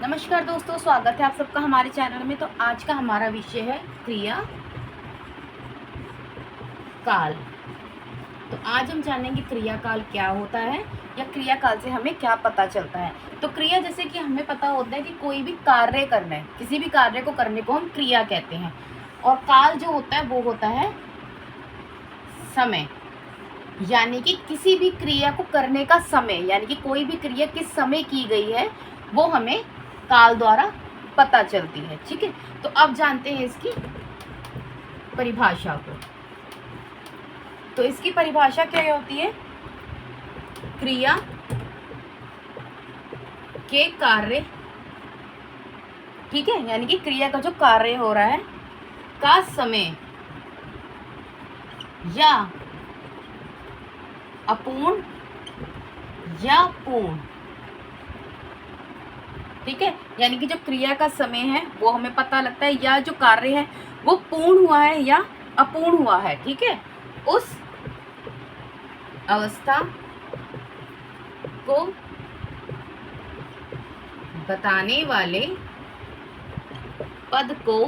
नमस्कार दोस्तों, स्वागत है आप सबका हमारे चैनल में। तो आज का हमारा विषय है क्रिया काल। तो आज हम जानेंगे क्रिया काल क्या होता है या क्रिया काल से हमें क्या पता चलता है। तो क्रिया, जैसे कि हमें पता होता है कि कोई भी कार्य करना है, किसी भी कार्य को करने को हम क्रिया कहते हैं। और काल जो होता है वो होता है समय, यानी कि किसी भी क्रिया को करने का समय, यानी कि कोई भी क्रिया किस समय की गई है वो हमें काल द्वारा पता चलती है। ठीक है, तो अब जानते हैं इसकी परिभाषा को। तो इसकी परिभाषा क्या होती है? क्रिया के कार्य, ठीक है, यानी कि क्रिया का जो कार्य हो रहा है का समय या अपूर्ण या पूर्ण, ठीक है, यानी कि जो क्रिया का समय है वो हमें पता लगता है, या जो कार्य है वो पूर्ण हुआ है या अपूर्ण हुआ है। ठीक है, उस अवस्था को बताने वाले पद को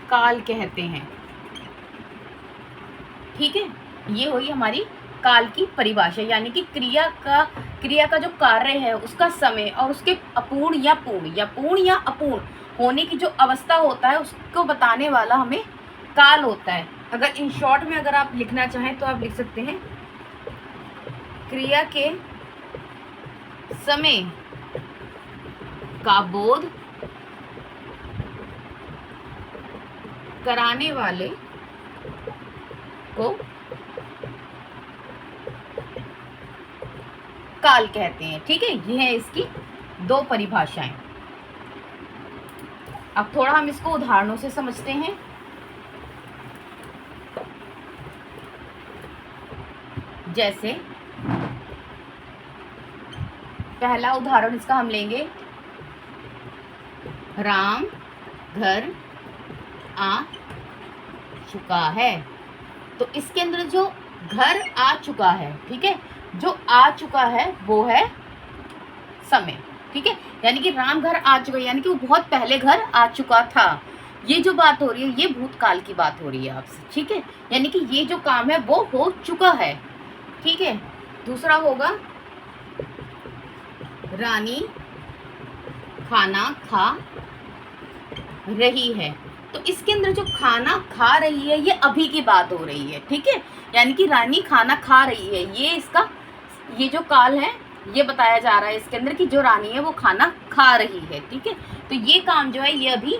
काल कहते हैं। ठीक है, ये हुई हमारी काल की परिभाषा, यानी कि क्रिया का जो कार्य है उसका समय और उसके अपूर्ण या पूर्ण या अपूर्ण होने की जो अवस्था होता है उसको बताने वाला हमें काल होता है। अगर इन शॉर्ट में अगर आप लिखना चाहें तो आप लिख सकते हैं क्रिया के समय का बोध कराने वाले को काल कहते हैं। ठीक है, ये है इसकी दो परिभाषाएं। अब थोड़ा हम इसको उदाहरणों से समझते हैं। जैसे पहला उदाहरण इसका हम लेंगे, राम घर आ चुका है। तो इसके अंदर जो घर आ चुका है, ठीक है, जो आ चुका है वो है समय। ठीक है, यानी कि राम घर आ चुका है, यानी कि वो बहुत पहले घर आ चुका था। ये जो बात हो रही है ये भूतकाल की बात हो रही है आपसे। ठीक है, यानी कि ये जो काम है वो हो चुका है। ठीक है, दूसरा होगा रानी खाना खा रही है। तो इसके अंदर जो खाना खा रही है ये अभी की बात हो रही है। ठीक है, यानी कि रानी खाना खा रही है, ये जो काल है ये बताया जा रहा है इसके अंदर कि जो रानी है वो खाना खा रही है। ठीक है, तो ये काम जो है ये अभी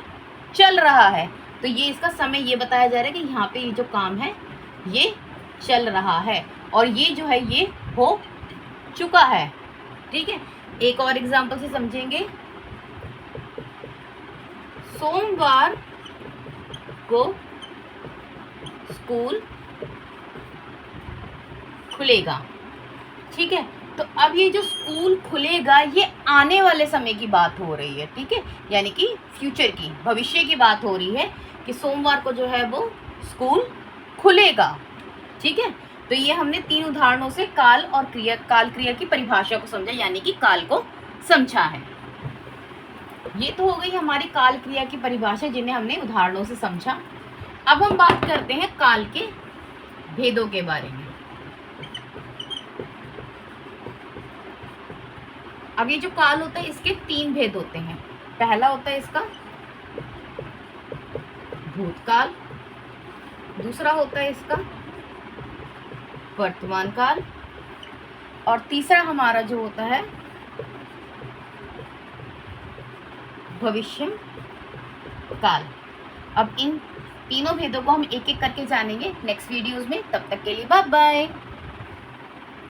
चल रहा है, तो ये इसका समय ये बताया जा रहा है कि यहाँ पे ये जो काम है ये चल रहा है और ये जो है ये हो चुका है। ठीक है, एक और एग्जांपल से समझेंगे। सोमवार को स्कूल खुलेगा। ठीक है, तो अब ये जो स्कूल खुलेगा ये आने वाले समय की बात हो रही है। ठीक है, यानी कि फ्यूचर की, भविष्य की बात हो रही है कि सोमवार को जो है वो स्कूल खुलेगा। ठीक है, तो ये हमने 3 उदाहरणों से काल क्रिया की परिभाषा को समझा, यानी कि काल को समझा है। ये तो हो गई हमारी काल क्रिया की परिभाषा जिन्हें हमने उदाहरणों से समझा। अब हम बात करते हैं काल के भेदों के बारे में। अब ये जो काल होता है इसके 3 भेद होते हैं। पहला होता है इसका भूतकाल, दूसरा होता है इसका वर्तमान काल और तीसरा हमारा जो होता है भविष्य काल। अब इन तीनों भेदों को हम एक एक करके जानेंगे नेक्स्ट वीडियोस में। तब तक के लिए बाय बाय।